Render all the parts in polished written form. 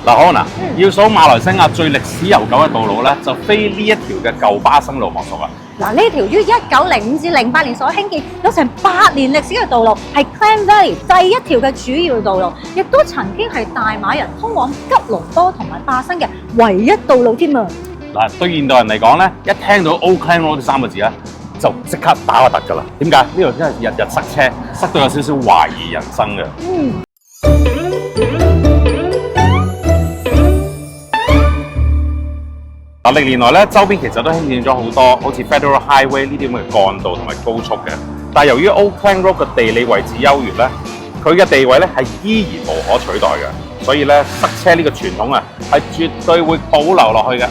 嗱，可能要數馬來西亞最歷史悠久嘅道路咧，就非呢一條嘅舊巴生路莫屬啊！嗱，呢條於1905至08年所興建，有成8年歷史嘅道路，係 Klang Valley 第一條嘅主要道路，亦都曾經係大馬人通往吉隆坡同埋巴生嘅唯一道路添啊！嗱，對現代人嚟講咧，一聽到 Old Klang Road 呢3個字咧，就即刻打個突㗎啦。點解？呢度真係日日塞車，塞到有少少懷疑人生嘅。嗱，歷年來咧，周邊其實都興建咗好多，好似 Federal Highway 呢啲咁嘅幹道同埋高速嘅。但係由於 Old Klang Road 嘅地理位置優越咧，佢嘅地位咧係依然無可取代嘅。所以咧，塞車呢個傳統啊，係絕對會保留落去嘅。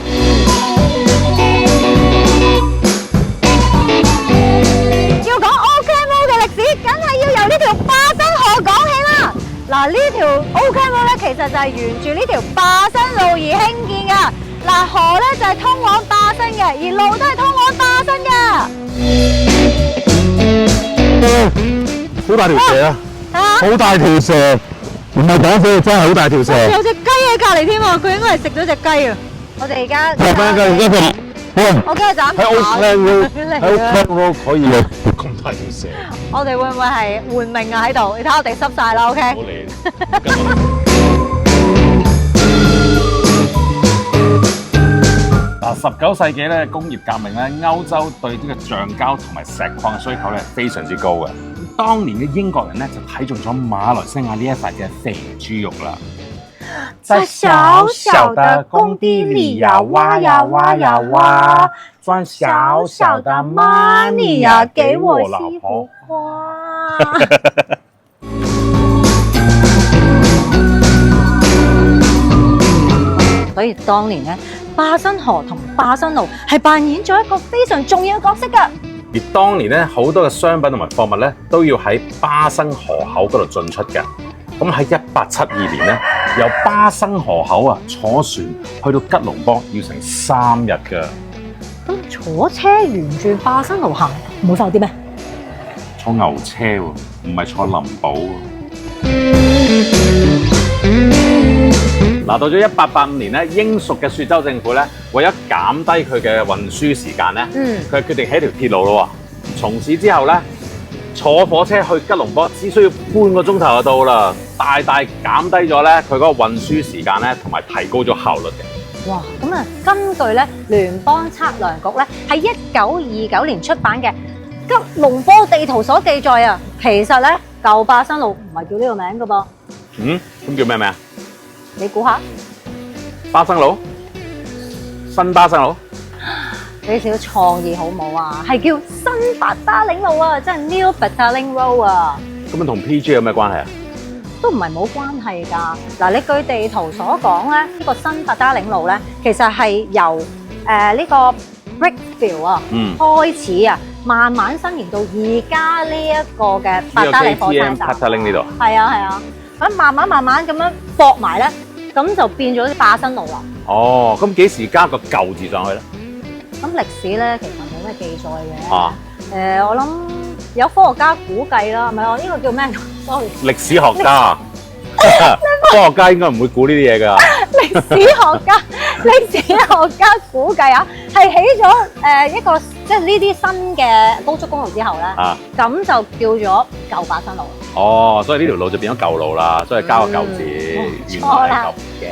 要講 Old Klang Road 嘅歷史，梗係要由呢條巴生河講起啦。嗱，呢條 Old Klang Road 咧，其實就係沿住呢條巴生路而興建㗎。嗱，河咧就係通往巴生嘅，而路都係通往巴生嘅。好大條蛇啊！好大條蛇，唔係講笑，真係好大條蛇。有隻雞喺隔離添喎，佢應該係食咗隻雞啊！我哋而家我今日斬喺 Old Klang Road，喺 Old Klang Road 可以有咁大條蛇。我哋會唔會係換命啊喺度？你睇我哋濕晒啦 ，OK？ 唔好理，跟我。嗱，19世紀咧工業革命咧，歐洲對呢個橡膠同埋石礦嘅需求咧係非常之高嘅。當年嘅英國人咧就睇中咗馬來西亞呢一塊嘅肥豬肉啦。在小小的工地裏呀，挖呀挖呀挖，賺小小的 money 呀，給我西湖花。所以當年咧，巴生河同巴生路係扮演咗一個非常重要嘅角色㗎。而當年咧，好多嘅商品同埋貨物咧，都要喺巴生河口嗰度進出嘅。咁喺1872年咧，由巴生河口啊坐船去到吉隆坡要成3日㗎。咁坐車沿住巴生路行，唔會快啲咩？坐牛車喎，唔係坐林寶喎。嗱，到咗1885年咧，英屬嘅雪州政府咧，為咗減低佢嘅運輸時間咧，佢決定起條鐵路咯喎。從此之後咧，坐火車去吉隆坡只需要半個鐘頭就到啦，大大減低咗咧佢嗰個運輸時間咧，同埋提高咗效率嘅。哇！咁啊，根據咧聯邦測量局咧喺1929年出版嘅吉隆坡地圖所記載啊，其實咧舊巴生路唔係叫呢個名噶噃。咁叫咩名啊？你估下？巴生路？新巴生路？你少創意好冇啊？係叫新白打嶺路啊，即係 New Petaling Road 啊。咁樣同 PG 有咩關係啊？都唔係冇關係㗎。嗱，你據地圖所講咧，呢個新白打嶺路咧，其實係由呢個 Brickville 啊開始啊，慢慢伸延到而家呢一個嘅白打嶺火車站。Petaling 呢度。係啊，咁慢慢咁樣駁埋咧，咁就變咗啲巴生路啦。哦，咁幾時加個舊字上去咧？咁歷史咧其實冇咩記載嘅。我諗有科學家估計啦，唔係我呢個叫咩 ？sorry， 歷史學家。科學家應該唔會估呢啲嘢㗎。歷史學家估計啊，係起咗一個即係呢啲新嘅高速公路之後咧，咁就叫做舊巴生路。哦，所以呢條路就變咗舊路啦，所以加個舊字，原來係咁嘅。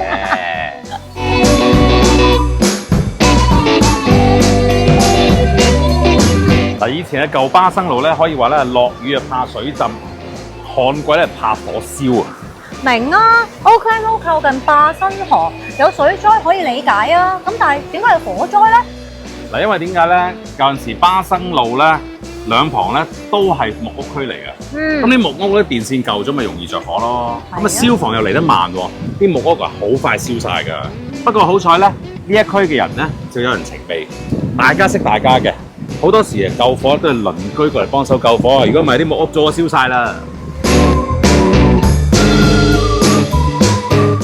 嗱，以前嘅舊巴生路咧，可以話咧落雨啊怕水浸，旱季咧怕火燒啊。明啊 ，Old Klang Road 靠近巴生河，有水災可以理解啊。咁但係點解係火災咧？嗱，因為點解咧？舊陣時巴生路咧兩旁咧都係木屋區嚟嘅。咁啲木屋咧電線舊咗，咪容易着火咯。咁啊消防又嚟得慢喎，啲木屋啊好快燒晒㗎。不過好彩咧，呢一區嘅人咧就有人情備，大家識大家嘅。好多時救火都係鄰居過嚟幫手救火，如果唔係啲木屋早就燒晒啦。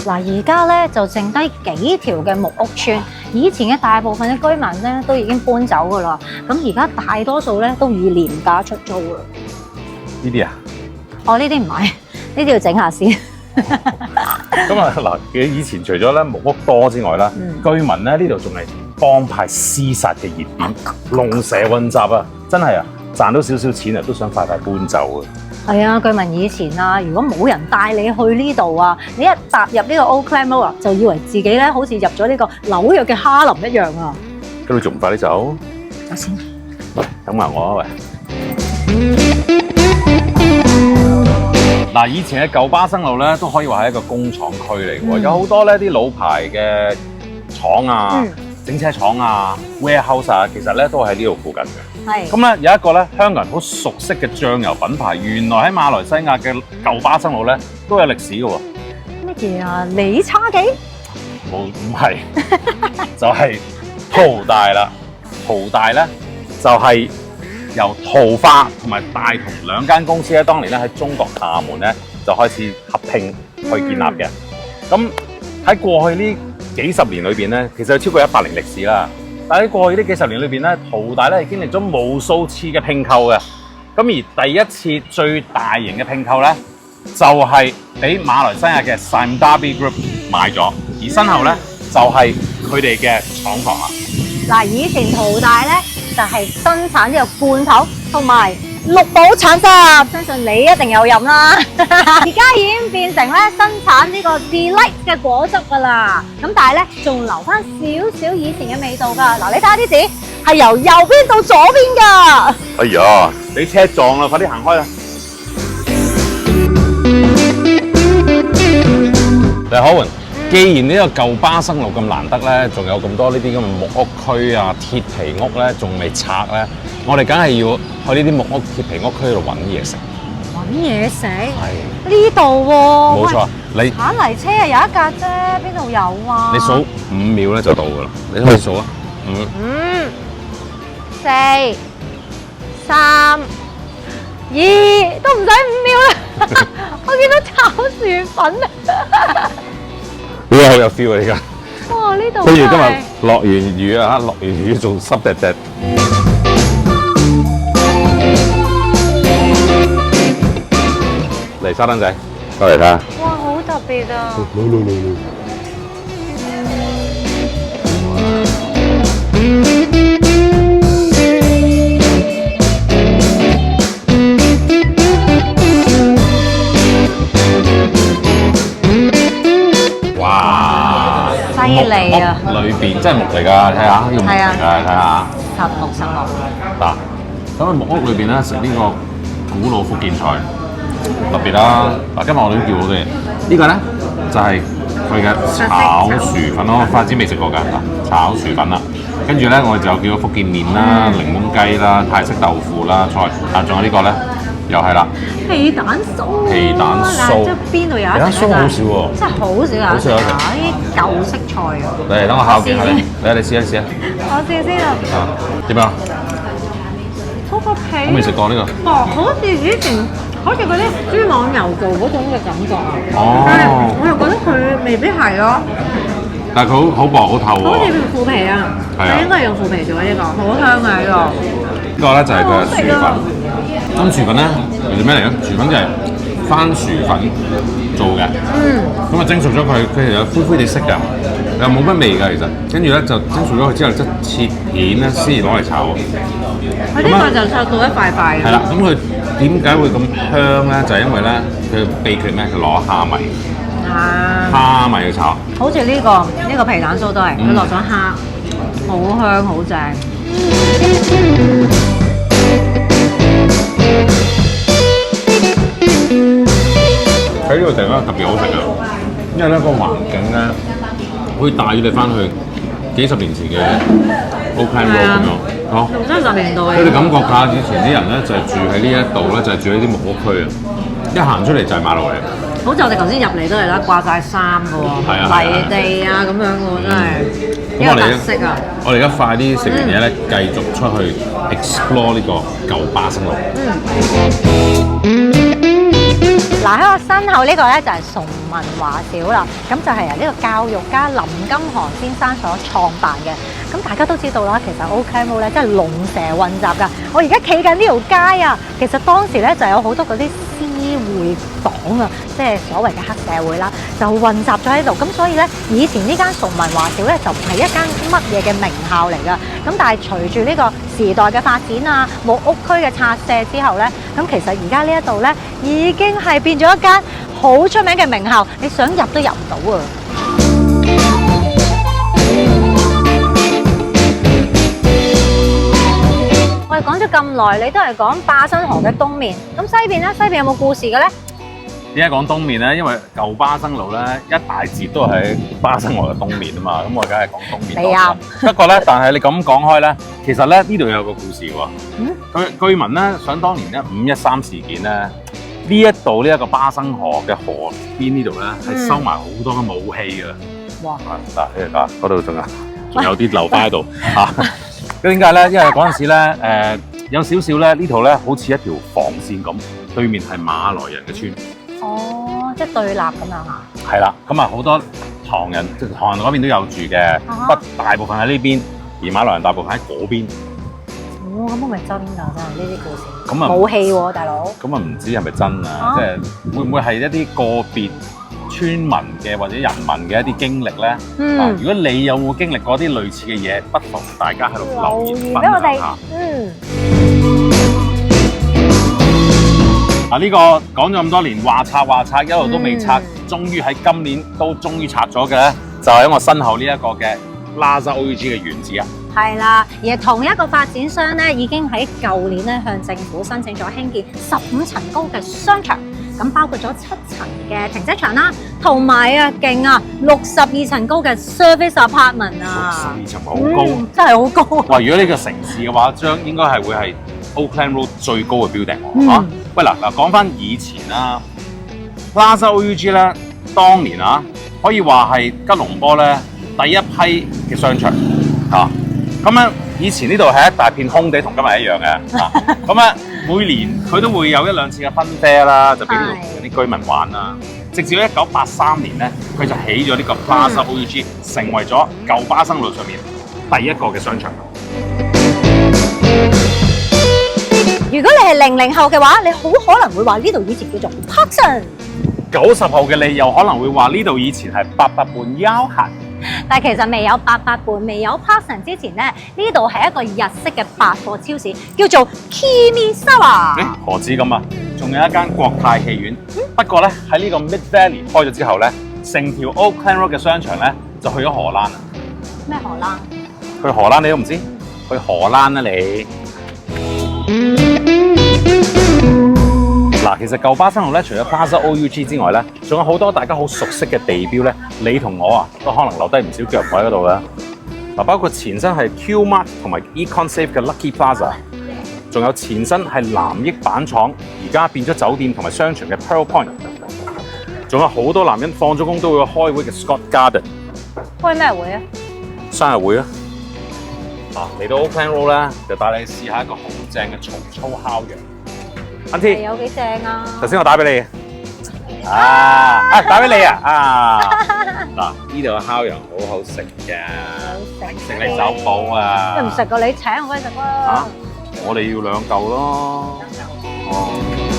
嗱，而家咧就剩低幾條嘅木屋村，以前嘅大部分嘅居民咧都已經搬走噶啦，咁而家大多數咧都以廉價出租啦。呢啲啊？哦，呢啲唔係，呢啲要整下先。咁啊嗱，以前除咗咧木屋多之外啦，據聞咧呢度仲係幫派廝殺嘅熱點，龍蛇混雜啊！真係啊，賺到少少錢啊，都想快快搬走啊！係啊，據聞以前啊，如果冇人帶你去呢度啊，你一踏入呢個 Old Klang Road 啊，就以為自己咧好似入咗呢個紐約嘅哈林一樣啊！咁你仲唔快啲走？走先，等埋我啊喂！嗱，以前嘅舊巴生路咧，都可以話係一個工廠區嚟嘅喎，有好多咧啲老牌嘅廠啊、整車廠啊、warehouse 啊，其實咧都喺呢度附近嘅。係。咁咧有一個咧香港人好熟悉嘅醬油品牌，原來喺馬來西亞嘅舊巴生路咧都有歷史嘅喎。乜嘢啊？李叉記？唔係，就係淘大啦。淘大咧就係由淘化同埋大同兩間公司咧，當年咧喺中國廈門咧就開始合併去建立嘅。咁喺過去呢幾十年裏邊咧，其實有超過100年歷史啦。但喺過去呢幾十年裏邊咧，淘大咧係經歷咗無數次嘅併購嘅。咁而第一次最大型嘅併購咧，就係俾馬來西亞嘅 Sime Darby Group 買咗，而身後咧就係佢哋嘅廠房啦。嗱，以前淘大咧就係生產呢個罐頭同埋綠寶橙汁，相信你一定有飲啦。而家已經變成咧生產呢個 Delight 嘅果汁噶啦，咁但係咧仲留翻少少以前嘅味道噶。嗱，你睇下啲紙係由右邊到左邊噶。哎呀，俾車撞啦，快啲行開啦！你好雲，既然呢個舊巴生路咁難得咧，仲有咁多呢啲咁嘅木屋區啊、鐵皮屋咧，仲未拆咧，我哋梗係要去呢啲木屋、鐵皮屋區度揾嘢食。揾嘢食？係呢度喎。冇錯，你鏟泥車係有一架啫，邊度有啊？你數5秒咧就到㗎啦，你可以數啊。5、4、3、2，都唔使5秒啦。我見到炒薯粉啊！呢個好有 feel 啊！而家哇，呢度不如今日落完雨啊，落完雨仲濕滴滴。嚟沙灘仔，過嚟睇下。哇，好特別啊！哇！犀利啊！裏邊真係木嚟㗎，睇下呢個木嚟㗎，睇下。實木。嗱，咁喺木屋裏邊咧食呢個古老福建菜特別啦。嗱，今日我哋都叫好多嘢。呢個咧就係佢嘅炒薯粉咯，花枝未食過㗎嗱，炒薯粉啦。跟住咧我哋就叫咗福建麵啦、檸檬雞啦、泰式豆腐啦、菜。啊，仲有呢個咧。又係啦，皮蛋酥，皮蛋酥，即係邊度有皮蛋酥好少喎，真係好少有，好少有食。啲舊式菜啊！嚟，等我考驗下你，嚟你試一試啊！我試先啊！點啊？嗰個皮我未食過呢個。薄，好似以前好似嗰啲豬網油做嗰種嘅感覺啊！哦，但係我又覺得佢未必係咯。但係佢好薄好透喎。好似腐皮啊！係啊，應該係用腐皮做呢個，好香啊呢個。呢個咧就係佢嘅薯粉。咁薯粉咧係做咩嚟咧？薯粉就係番薯粉做嘅。咁啊蒸熟咗佢，佢係有灰灰地色㗎，又冇乜味㗎其實。跟住咧就蒸熟咗佢之後，即切片咧先至攞嚟炒。佢呢個就切到一塊塊嘅。係啦，咁佢點解會咁香咧？就係因為咧佢秘訣咩？佢攞蝦米。蝦米去炒。好似呢個皮蛋酥都係，佢落咗蝦，好香好正。喺呢個地方特別好食㗎，因為咧個環境咧可以帶住你翻去幾十年前嘅 Old Klang Road 咁樣，哦，60年代。你感覺下以前啲人咧就係住喺呢一度咧，就係住喺啲木屋區啊，一行出嚟就係馬路嚟。好似我哋頭先入嚟都係啦，掛晒衫㗎喎，泥地啊咁樣㗎喎，真係呢個特色啊！我哋而家快啲食完嘢咧，繼續出去 explore 呢個舊巴生路。嗱，喺我身後呢個咧就係崇文華小啦，咁就係由呢個教育家林金航先生所創辦嘅。咁大家都知道啦，其實 Old Klang Road咧真係龍蛇混雜㗎。我而家企緊呢條街啊，其實當時咧就有好多嗰啲獅會黨啊，即係所謂嘅黑社會啦，就混雜咗喺度。咁所以咧，以前呢間崇文華小咧就唔係一間乜嘢嘅名校嚟㗎。咁但係隨住呢個時代嘅發展啊，木屋區嘅拆卸之後咧，咁其實而家呢一度咧已經係變咗一間好出名嘅名校，你想入都入唔到啊！我哋講咗咁耐，你都係講霸新河嘅東面，咁西邊咧？西邊有冇故事嘅咧？點解講東面咧？因為舊巴生路咧一大截都係喺巴生河嘅東面啊嘛，咁我梗係講東面。係啊。不過咧，但係你咁講開咧，其實咧呢度有個故事喎。據聞咧，想當年咧513事件咧，呢一度呢一個巴生河嘅河邊呢度咧係收埋好多嘅武器嘅。哇！嗱，呢個嗰度仲有啲留翻喺度嚇。點解咧？因為嗰陣時咧，有少少咧呢度咧好似一條防線咁，對面係馬來人嘅村。哦，即係對立咁樣嚇。係啦，咁啊好多唐人，即係唐人嗰邊都有住嘅，不過大部分喺呢邊，而馬來人大部分喺嗰邊。哦，咁係咪真㗎？真係呢啲故事。咁啊武器喎，大佬。咁啊唔知係咪真啊？即係會唔會係一啲個別村民嘅或者人民嘅一啲經歷咧？如果你有冇經歷過啲類似嘅嘢，不妨大家喺度留言俾我哋。呢個講咗咁多年，話拆一路都未拆，終於喺今年都終於拆咗嘅，就係我身後呢一個嘅 Plaza OUG 嘅原址啊。係啦，而同一個發展商咧，已經喺舊年咧向政府申請咗興建15層高嘅商場，咁包括咗7層嘅停車場啦，同埋勁啊62層高嘅 service apartment 啊，62層好高，真係好高。哇！如果呢個城市嘅話，將應該係會係 Oakland Road 最高嘅 building 嚇。喂嗱，講翻以前啦 ，Plaza OUG 咧，當年啊，可以話係吉隆坡咧第一批嘅商場嚇。咁樣以前呢度係一大片空地，同今日一樣嘅。咁啊，每年佢都會有1、2次嘅分啡啦，就俾呢度啲居民玩啦。直至1983年咧，佢就起咗呢個 Plaza OUG，成為咗舊巴生路上面第一個嘅商場。如果你係00後嘅話，你好可能會話呢度以前叫做 Parkson。90後嘅你又可能會話呢度以前係88半休閒。但係其實未有88半，未有 Parkson 之前咧，呢度係一個日式嘅百貨超市，叫做 Kimisawa。何止咁啊？仲有一間國泰戲院。不過咧喺呢個 Mid Valley 開咗之後咧，成條 Oakland Road 嘅商場咧就去咗荷蘭啦。咩荷蘭？去荷蘭你都唔知？去荷蘭啊你！嗱，其實舊巴生路咧，除咗 Plaza OUG 之外咧，仲有好多大家好熟悉嘅地標咧，你同我啊都可能留低唔少腳步喺嗰度嘅。嗱，包括前身係 Q-Mart 同埋 EconSafe 嘅 Lucky Plaza， 仲有前身係南益板廠，而家變咗酒店同埋商場嘅 Pearl Point， 仲有好多男人放咗工都會開會嘅 Scott Garden。開咩會啊？生日會啊！嚟到 Oakland Road 咧，就帶你試下一個好正嘅曹操烤羊。Auntie，有幾正啊！頭先我打俾你，打俾你啊！嗱，呢度嘅烤羊好好食嘅，食你手補啊！你唔食個你請我食啦。我哋要2嚿咯。哦。